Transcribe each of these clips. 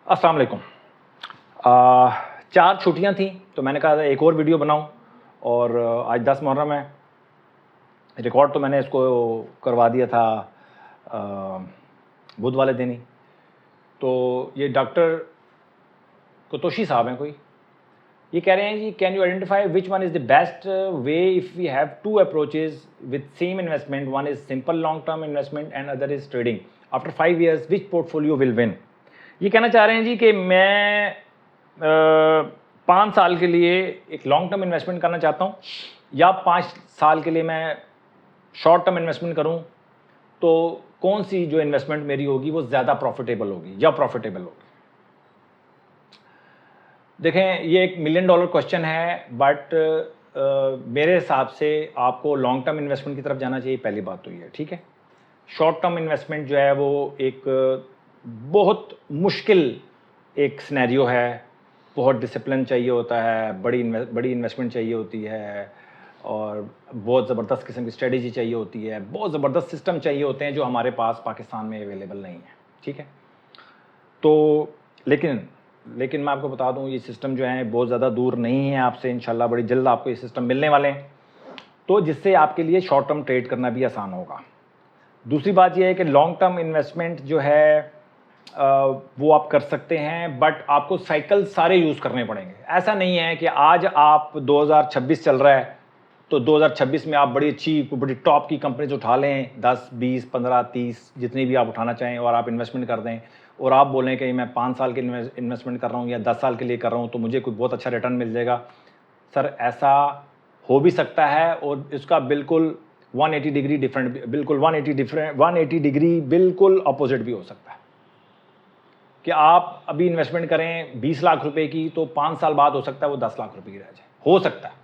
अस्सलाम वालेकुम। 4 छुट्टियाँ थी तो मैंने कहा एक और वीडियो बनाऊँ और आज 10 मुहर्रम है। रिकॉर्ड तो मैंने इसको करवा दिया था बुध वाले दिन ही। तो ये डॉक्टर कुतोशी साहब हैं कोई, ये कह रहे हैं जी can you identify which one is the best way if we have two approaches with same investment, one is simple long term investment and other is trading, after 5 years which portfolio will win. ये कहना चाह रहे हैं जी कि मैं 5 साल के लिए एक लॉन्ग टर्म इन्वेस्टमेंट करना चाहता हूँ या 5 साल के लिए मैं शॉर्ट टर्म इन्वेस्टमेंट करूँ, तो कौन सी जो इन्वेस्टमेंट मेरी होगी वो ज़्यादा प्रॉफिटेबल होगी या प्रॉफिटेबल होगी। देखें, ये एक $1 million क्वेश्चन है, बट मेरे हिसाब से आपको लॉन्ग टर्म इन्वेस्टमेंट की तरफ जाना चाहिए। पहली बात तो ये है, ठीक है। शॉर्ट टर्म इन्वेस्टमेंट जो है वो एक बहुत मुश्किल एक सिनेरियो है, बहुत डिसिप्लिन चाहिए होता है, बड़ी इन्वेस्टमेंट चाहिए होती है और बहुत ज़बरदस्त किस्म की स्ट्रेटजी चाहिए होती है, बहुत ज़बरदस्त सिस्टम चाहिए होते हैं जो हमारे पास पाकिस्तान में अवेलेबल नहीं है, ठीक है। तो लेकिन मैं आपको बता दूं, ये सिस्टम जो है बहुत ज़्यादा दूर नहीं है आपसे, इंशाल्लाह बड़ी जल्द आपको ये सिस्टम मिलने वाले हैं, तो जिससे आपके लिए शॉर्ट टर्म ट्रेड करना भी आसान होगा। दूसरी बात यह है कि लॉन्ग टर्म इन्वेस्टमेंट जो है वो आप कर सकते हैं, बट आपको साइकिल सारे यूज़ करने पड़ेंगे। ऐसा नहीं है कि आज आप 2026 चल रहा है तो 2026 में आप बड़ी टॉप की कंपनीज उठा लें, 10, 20, 15, 30 जितनी भी आप उठाना चाहें और आप इन्वेस्टमेंट कर दें और आप बोलें कि मैं 5 साल के इन्वेस्टमेंट कर रहा हूँ या 10 साल के लिए कर रहा हूँ तो मुझे कोई बहुत अच्छा रिटर्न मिल जाएगा। सर, ऐसा हो भी सकता है और इसका बिल्कुल 180 डिग्री डिफरेंट, बिल्कुल 180 डिग्री बिल्कुल अपोजिट भी हो सकता है कि आप अभी इन्वेस्टमेंट करें 20 लाख रुपए की तो 5 साल बाद हो सकता है वो 10 लाख रुपए की रह जाए, हो सकता है,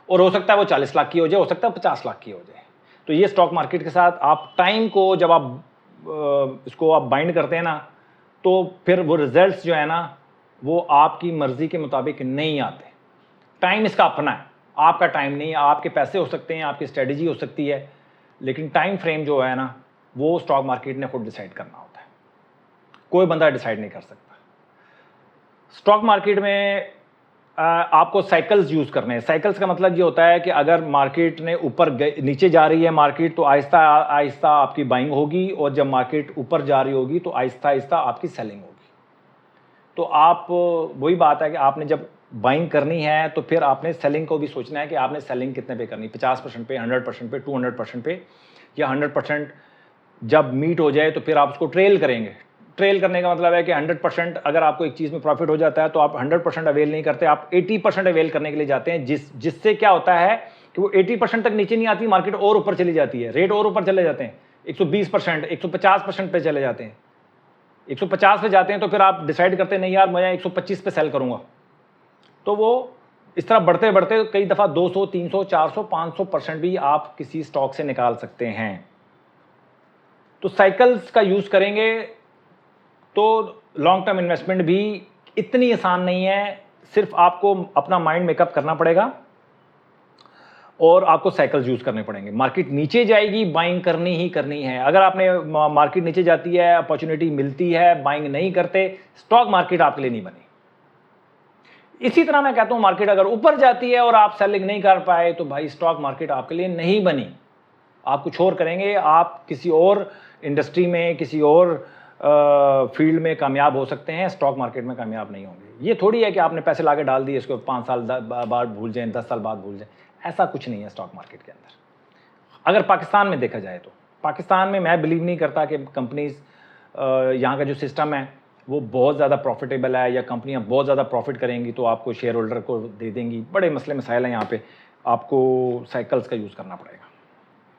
और हो सकता है वो 40 लाख की हो जाए, हो सकता है 50 लाख की हो जाए। तो ये स्टॉक मार्केट के साथ आप टाइम को जब आप इसको आप बाइंड करते हैं ना, तो फिर वो रिजल्ट्स जो है ना वो आपकी मर्जी के मुताबिक नहीं आते। टाइम इसका अपना है, आपका टाइम नहीं है। आपके पैसे हो सकते हैं, आपकी स्ट्रेटजी हो सकती है, लेकिन टाइम फ्रेम जो है ना वो स्टॉक मार्केट ने खुद डिसाइड करना होता है, कोई बंदा डिसाइड नहीं कर सकता। स्टॉक मार्केट में आपको साइकिल्स यूज़ करने हैं। साइकिल्स का मतलब ये होता है कि अगर मार्केट ने नीचे जा रही है मार्केट, तो आहिस्ता आहिस्ता आपकी बाइंग होगी, और जब मार्केट ऊपर जा रही होगी तो आहिस्ता आहिस्ता आपकी सेलिंग होगी। तो आप वही बात है कि आपने जब बाइंग करनी है तो फिर आपने सेलिंग को भी सोचना है कि आपने सेलिंग कितने पे करनी, 50% पे, 100% पे, 200% पे, या 100% जब मीट हो जाए तो फिर आप उसको ट्रेल करेंगे। ट्रेल करने का मतलब है कि 100% अगर आपको एक चीज़ में प्रॉफिट हो जाता है तो आप 100% अवेल नहीं करते, आप 80% अवेल करने के लिए जाते हैं, जिससे क्या होता है कि वो 80% तक नीचे नहीं आती, मार्केट और ऊपर चली जाती है, रेट और ऊपर चले जाते हैं, 120%, 150% पे चले जाते हैं, 150 पे जाते हैं, तो फिर आप डिसाइड करते हैं नहीं यार मैं 125 पे सेल करूंगा। तो वो इस तरह बढ़ते बढ़ते कई दफ़ा 200, 300, 400, 500% भी आप किसी स्टॉक से निकाल सकते हैं। तो साइकिल्स का यूज़ करेंगे तो लॉन्ग टर्म इन्वेस्टमेंट भी इतनी आसान नहीं है। सिर्फ आपको अपना माइंड मेकअप करना पड़ेगा और आपको साइकिल्स यूज़ करने पड़ेंगे। मार्केट नीचे जाएगी, बाइंग करनी ही करनी है। अगर आपने मार्केट नीचे जाती है, अपॉर्चुनिटी मिलती है, बाइंग नहीं करते, स्टॉक मार्केट आपके लिए नहीं बनी। इसी तरह मैं कहता हूं मार्केट अगर ऊपर जाती है और आप सेलिंग नहीं कर पाए तो भाई स्टॉक मार्केट आपके लिए नहीं बनी। आप कुछ और करेंगे, आप किसी और इंडस्ट्री में, किसी और फील्ड में कामयाब हो सकते हैं, स्टॉक मार्केट में कामयाब नहीं होंगे। ये थोड़ी है कि आपने पैसे लाके डाल दिए, इसको 5 साल बाद भूल जाएं, 10 साल बाद भूल जाएं, ऐसा कुछ नहीं है स्टॉक मार्केट के अंदर। अगर पाकिस्तान में देखा जाए तो पाकिस्तान में मैं बिलीव नहीं करता कि कंपनीज यहाँ का जो सिस्टम है वो बहुत ज़्यादा प्रॉफिटेबल है, या कंपनियाँ बहुत ज़्यादा प्रॉफिट करेंगी तो आपको शेयर होल्डर को दे देंगी। बड़े मसले मसाइल हैं यहाँ पे, आपको साइकिल्स का यूज़ करना पड़ेगा।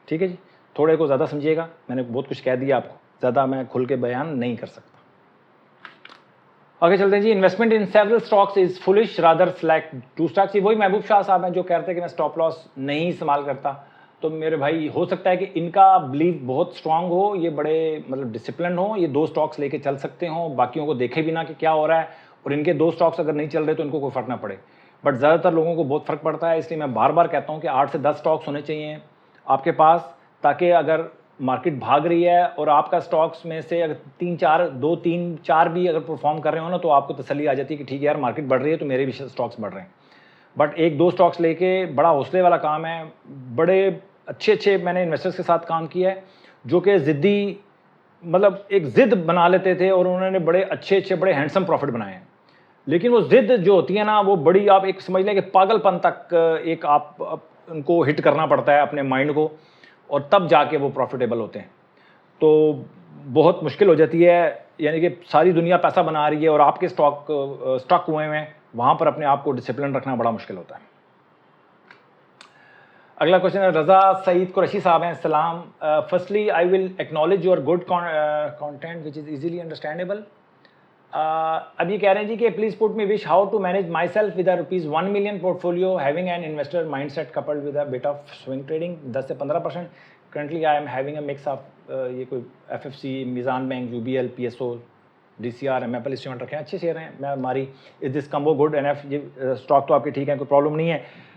ठीक है जी, थोड़े को ज़्यादा समझिएगा, मैंने बहुत कुछ कह दिया आपको, ज़्यादा मैं खुल के बयान नहीं कर सकता। आगे चलते हैं जी। Investment in several stocks is foolish, rather select 2 stocks. वही महबूब शाह साहब हैं जो कहते हैं कि मैं स्टॉप लॉस नहीं इस्तेमाल करता। तो मेरे भाई हो सकता है कि इनका बिलीव बहुत स्ट्रांग हो, ये बड़े मतलब डिसिप्लिन हो, ये 2 स्टॉक्स लेके चल सकते हो, बाकियों को देखे बिना कि क्या हो रहा है, और इनके 2 स्टॉक्स अगर नहीं चल रहे तो इनको कोई फर्क ना पड़े। बट ज़्यादातर लोगों को बहुत फ़र्क पड़ता है, इसलिए मैं बार बार कहता हूँ कि 8 से 10 स्टॉक्स होने चाहिए आपके पास, ताकि अगर मार्केट भाग रही है और आपका स्टॉक्स में से अगर 2-3-4 भी अगर परफॉर्म कर रहे हो ना, तो आपको तसल्ली आ जाती है कि ठीक है यार, मार्केट बढ़ रही है तो मेरे भी स्टॉक्स बढ़ रहे हैं। बट 1-2 स्टॉक्स लेके बड़ा हौसले वाला काम है। बड़े अच्छे मैंने इन्वेस्टर्स के साथ काम किया है जो कि ज़िद्दी, मतलब एक ज़िद बना लेते थे और उन्होंने बड़े अच्छे बड़े हैंडसम प्रॉफिट बनाए हैं। लेकिन वो ज़िद जो होती है ना, वो बड़ी, आप एक समझ लें कि पागलपन तक एक आप उनको हिट करना पड़ता है अपने माइंड को, और तब जाके वो प्रॉफिटेबल होते हैं। तो बहुत मुश्किल हो जाती है, यानी कि सारी दुनिया पैसा बना रही है और आपके स्टॉक स्टक हुए हैं, वहाँ पर अपने आप को डिसिप्लिन रखना बड़ा मुश्किल होता है। अगला क्वेश्चन है रज़ा सईद कुरैशी साहब हैं। सलाम। Firstly I will acknowledge your good content which is easily understandable. अब ये कह रहे हैं जी कि please put me wish how to manage my myself ₹1 million portfolio having an investor mindset coupled with a bit of swing trading 10 से 15%। Currently I am having a mix of ये कोई FFC, Meezan bank, UBL, PSO, DCR, MAPL instrument रखे हैं, अच्छे share हैं। मैं हमारी is this combo good NF, ये स्टॉक तो आपके ठीक है, कोई प्रॉब्लम नहीं है।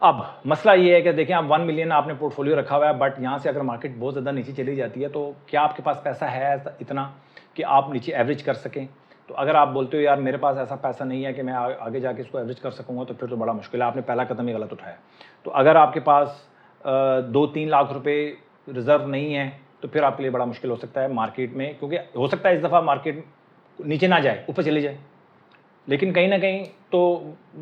अब मसला ये है कि देखिए, आप 1 मिलियन आपने पोर्टफोलियो रखा हुआ है, बट यहाँ से अगर मार्केट बहुत ज़्यादा नीचे चली जाती है तो क्या आपके पास पैसा है इतना कि आप नीचे एवरेज कर सकें? तो अगर आप बोलते हो यार मेरे पास ऐसा पैसा नहीं है कि मैं आगे जाके इसको एवरेज कर सकूँगा, तो फिर तो बड़ा मुश्किल है, आपने पहला कदम ही गलत उठाया। तो अगर आपके पास 2-3 लाख रुपए रिजर्व नहीं है तो फिर आपके लिए बड़ा मुश्किल हो सकता है मार्केट में, क्योंकि हो सकता है इस दफ़ा मार्केट नीचे ना जाए, ऊपर चली जाए, लेकिन कहीं ना कहीं तो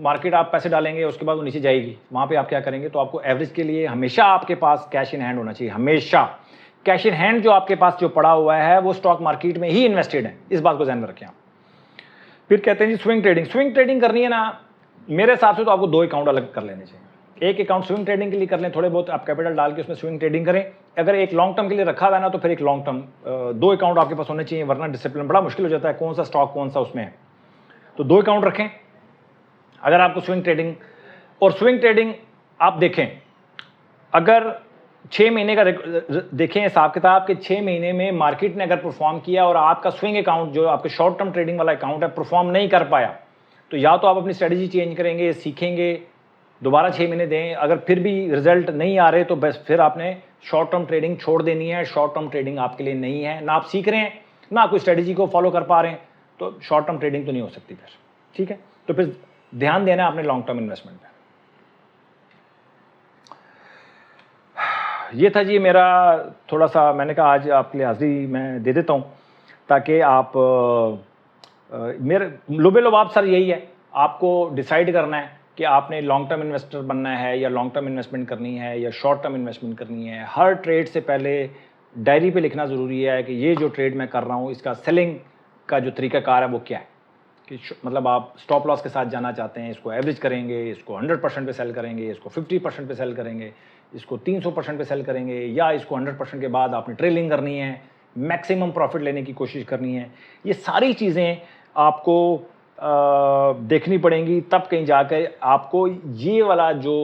मार्केट आप पैसे डालेंगे उसके बाद वो नीचे जाएगी, वहाँ पे आप क्या करेंगे? तो आपको एवरेज के लिए हमेशा आपके पास कैश इन हैंड होना चाहिए, हमेशा कैश इन हैंड जो आपके पास जो पड़ा हुआ है वो स्टॉक मार्केट में ही इन्वेस्टेड है, इस बात को ध्यान में रखें आप। फिर कहते हैं जी स्विंग ट्रेडिंग करनी है ना, मेरे हिसाब से तो आपको 2 अकाउंट अलग कर लेने चाहिए। एक अकाउंट स्विंग ट्रेडिंग के लिए कर लें, थोड़े बहुत आप कैपिटल डाल के उसमें स्विंग ट्रेडिंग करें। अगर एक लॉन्ग टर्म के लिए रखा हुआ है ना, तो फिर एक लॉन्ग टर्म 2 अकाउंट आपके पास होने चाहिए, वरना डिसिप्लिन बड़ा मुश्किल हो जाता है, कौन सा स्टॉक कौन सा उसमें है। तो 2 अकाउंट रखें अगर आपको स्विंग ट्रेडिंग। और स्विंग ट्रेडिंग आप देखें, अगर 6 महीने का देखें हिसाब किताब के 6 महीने में मार्केट ने अगर परफॉर्म किया और आपका स्विंग अकाउंट जो आपके शॉर्ट टर्म ट्रेडिंग वाला अकाउंट है परफॉर्म नहीं कर पाया, तो या तो आप अपनी स्ट्रेटजी चेंज करेंगे, सीखेंगे, दोबारा 6 महीने दें। अगर फिर भी रिजल्ट नहीं आ रहे तो बस फिर आपने शॉर्ट टर्म ट्रेडिंग छोड़ देनी है। शॉर्ट टर्म ट्रेडिंग आपके लिए नहीं है, ना आप सीख रहे हैं ना कोई स्ट्रेटजी को फॉलो कर पा रहे हैं, तो शॉर्ट टर्म ट्रेडिंग तो नहीं हो सकती फिर, ठीक है। तो फिर ध्यान देना है अपने लॉन्ग टर्म इन्वेस्टमेंट पे। ये था जी मेरा थोड़ा सा, मैंने कहा आज आपके लिए हाजिरी मैं दे देता हूँ ताकि आप मेरे लुबे लुबाब सर यही है, आपको डिसाइड करना है कि आपने लॉन्ग टर्म इन्वेस्टर बनना है या लॉन्ग टर्म इन्वेस्टमेंट करनी है या शॉर्ट टर्म इन्वेस्टमेंट करनी है। हर ट्रेड से पहले डायरी पे लिखना ज़रूरी है कि ये जो ट्रेड मैं कर रहा हूँ इसका सेलिंग का जो तरीक़ाकार है वो क्या है, कि मतलब आप स्टॉप लॉस के साथ जाना चाहते हैं, इसको एवरेज करेंगे, इसको 100% पे सेल करेंगे, इसको 50% पे सेल करेंगे, इसको 300% पे सेल करेंगे, या इसको 100% के बाद आपने ट्रेलिंग करनी है, मैक्सिमम प्रॉफिट लेने की कोशिश करनी है। ये सारी चीज़ें आपको देखनी पड़ेंगी, तब कहीं जाकर आपको ये वाला जो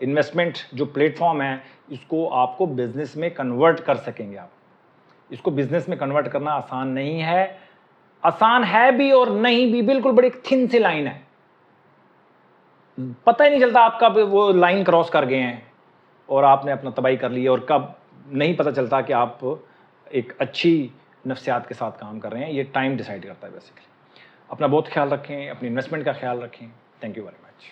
इन्वेस्टमेंट जो प्लेटफॉर्म है इसको आपको बिजनेस में कन्वर्ट कर सकेंगे आप। इसको बिजनेस में कन्वर्ट करना आसान नहीं है, आसान है भी और नहीं भी, बिल्कुल बड़ी थिन सी लाइन है, पता ही नहीं चलता आप कब वो लाइन क्रॉस कर गए हैं और आपने अपना तबाही कर ली है, और कब नहीं पता चलता कि आप एक अच्छी नफ्सियात के साथ काम कर रहे हैं। ये टाइम डिसाइड करता है बेसिकली। अपना बहुत ख्याल रखें, अपनी इन्वेस्टमेंट का ख्याल रखें। Thank you very much.